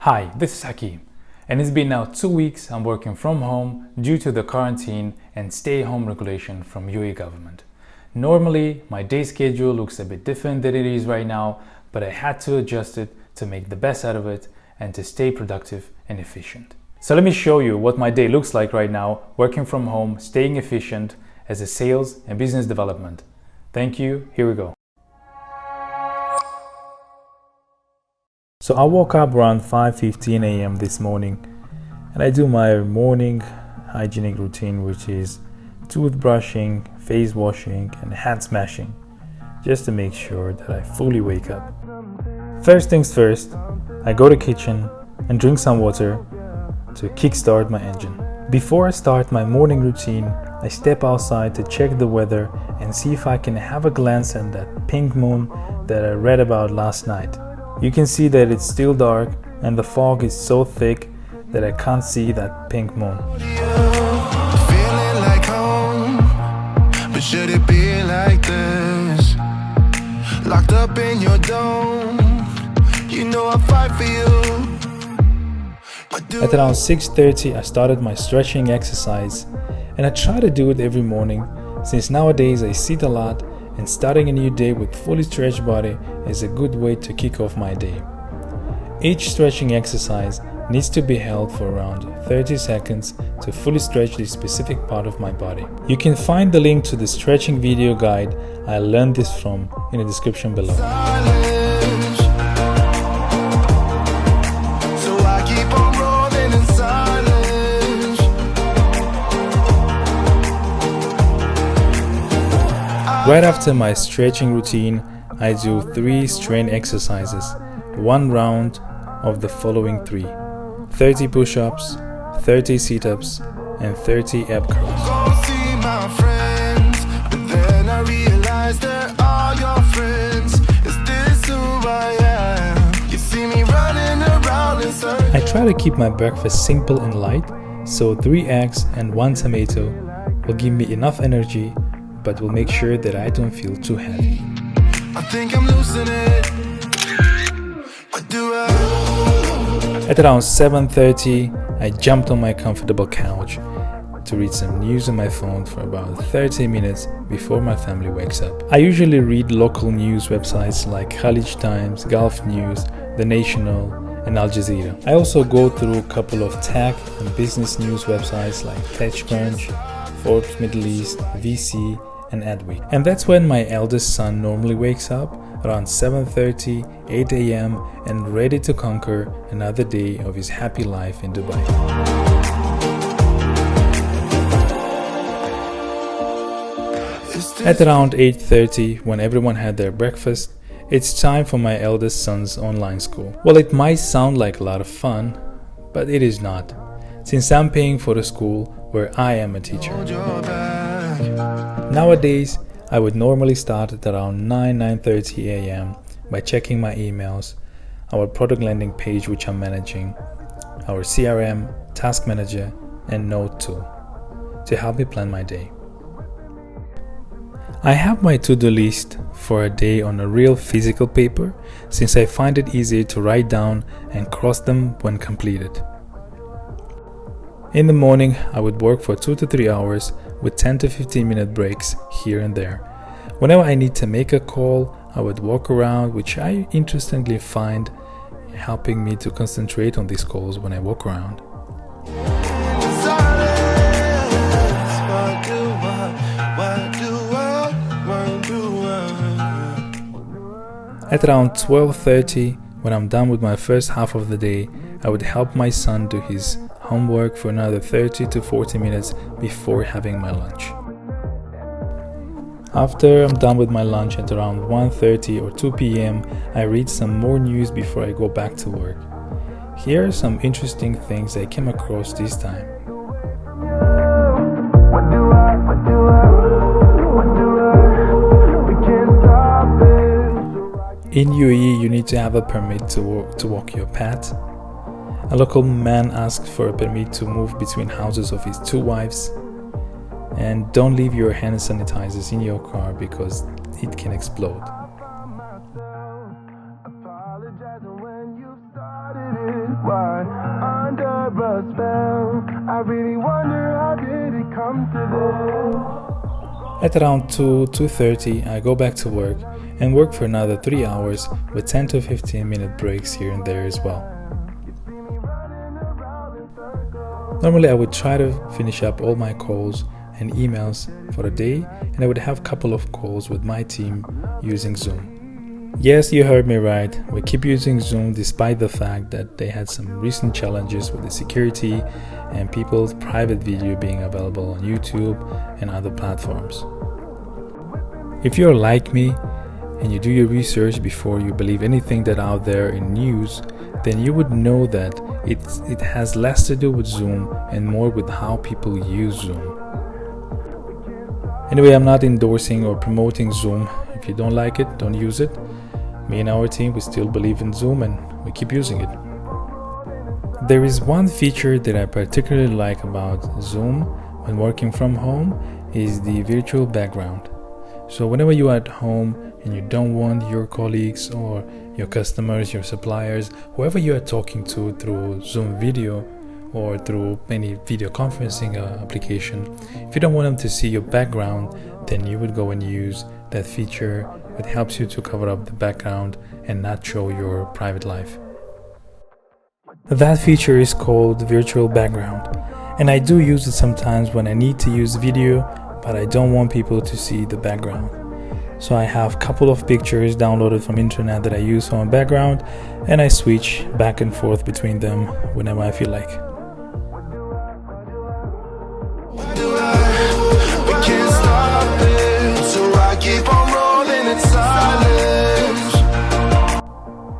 Hi, this is Hakeem, and it's been now 2 weeks I'm working from home due to the quarantine and stay-home regulation from UAE government. Normally, my day schedule looks a bit different than it is right now, but I had to adjust it to make the best out of it and to stay productive and efficient. So let me show you what my day looks like right now, working from home, staying efficient as a sales and business development. Thank you, here we go. So I woke up around 5:15 a.m. this morning and I do my morning hygienic routine, which is toothbrushing, face washing and hand smashing, just to make sure that I fully wake up. First things first, I go to the kitchen and drink some water to kickstart my engine. Before I start my morning routine, I step outside to check the weather and see if I can have a glance at that pink moon that I read about last night. You can see that it's still dark and the fog is so thick that I can't see that pink moon. Feeling like home, but should it be like this? Locked up in your dome, you know I fight for you. At around 6:30 I started my stretching exercise, and I try to do it every morning since nowadays I sit a lot, and starting a new day with fully stretched body is a good way to kick off my day. Each stretching exercise needs to be held for around 30 seconds to fully stretch the specific part of my body. You can find the link to the stretching video guide I learned this from in the description below. Silence. So I keep on rolling in silence. Right after my stretching routine, I do 3 strength exercises, 1 round of the following 3: 30 push-ups, 30 sit-ups, and 30 ab curls. Go see my friends, but then I realize they're all your friends. Is this who I am? You see me running around in circles. I try to keep my breakfast simple and light, so 3 eggs and 1 tomato will give me enough energy, but will make sure that I don't feel too heavy. I think I'm losing it. What do I? At around 7:30, I jumped on my comfortable couch to read some news on my phone for about 30 minutes before my family wakes up. I usually read local news websites like Khalij Times, Gulf News, The National, and Al Jazeera. I also go through a couple of tech and business news websites like TechCrunch, Forbes Middle East, VC, and Adweek. And that's when my eldest son normally wakes up around 7:30, 8 a.m. and ready to conquer another day of his happy life in Dubai. At around 8:30, when everyone had their breakfast, it's time for my eldest son's online school. Well, it might sound like a lot of fun, but it is not, since I'm paying for the school where I am a teacher. Hold your back. Nowadays, I would normally start at around 9:30 a.m. by checking my emails, our product landing page which I'm managing, our CRM, task manager, and note tool to help me plan my day. I have my to-do list for a day on a real physical paper since I find it easier to write down and cross them when completed. In the morning, I would work for 2 to 3 hours with 10 to 15 minute breaks here and there. Whenever I need to make a call, I would walk around, which I interestingly find helping me to concentrate on these calls when I walk around. At around 12:30, when I'm done with my first half of the day, I would help my son do his homework for another 30 to 40 minutes before having my lunch. After I'm done with my lunch at around 1:30 or 2 p.m., I read some more news before I go back to work. Here are some interesting things I came across this time. In UAE, you need to have a permit to walk your pet. A local man asked for a permit to move between houses of his 2 wives. And don't leave your hand sanitizers in your car because it can explode. Apologizing when you started it. Why? Under a spell. I really wonder how did it come to this? At around 2:30, I go back to work and work for another 3 hours with 10 to 15 minute breaks here and there as well. Normally I would try to finish up all my calls and emails for the day, and I would have a couple of calls with my team using Zoom. Yes, you heard me right. We keep using Zoom despite the fact that they had some recent challenges with the security and people's private video being available on YouTube and other platforms. If you're like me and you do your research before you believe anything that out there in news, then you would know that it has less to do with Zoom and more with how people use Zoom. Anyway, I'm not endorsing or promoting Zoom. If you don't like it, don't use it. Me and our team, we still believe in Zoom and we keep using it. There is one feature that I particularly like about Zoom when working from home is the virtual background. So whenever you're at home and you don't want your colleagues or your customers, your suppliers, whoever you are talking to through Zoom video or through any video conferencing application, if you don't want them to see your background, then you would go and use that feature. It helps you to cover up the background and not show your private life. That feature is called virtual background, and I do use it sometimes when I need to use video, but I don't want people to see the background. So I have a couple of pictures downloaded from internet that I use for my background, and I switch back and forth between them whenever I feel like. We can't stop it, so I keep on rolling in silence.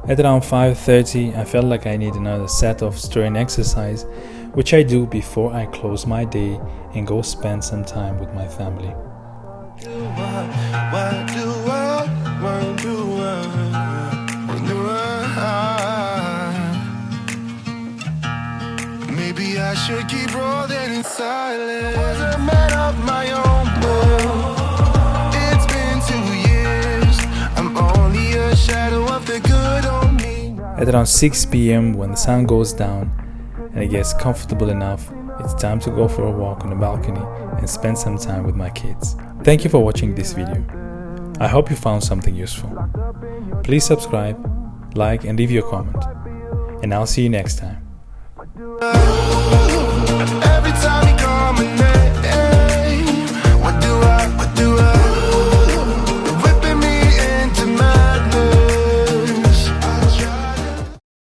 At around 5:30, I felt like I need another set of strength exercise, which I do before I close my day and go spend some time with my family. Maybe I should keep rolling in silence. I was a man of my own will. It's been 2 years. I'm only a shadow of the good on me. At around 6 p.m. when the sun goes down and it gets comfortable enough, it's time to go for a walk on the balcony and spend some time with my kids. Thank you for watching this video. I hope you found something useful. Please subscribe, like and leave your comment. And I'll see you next time.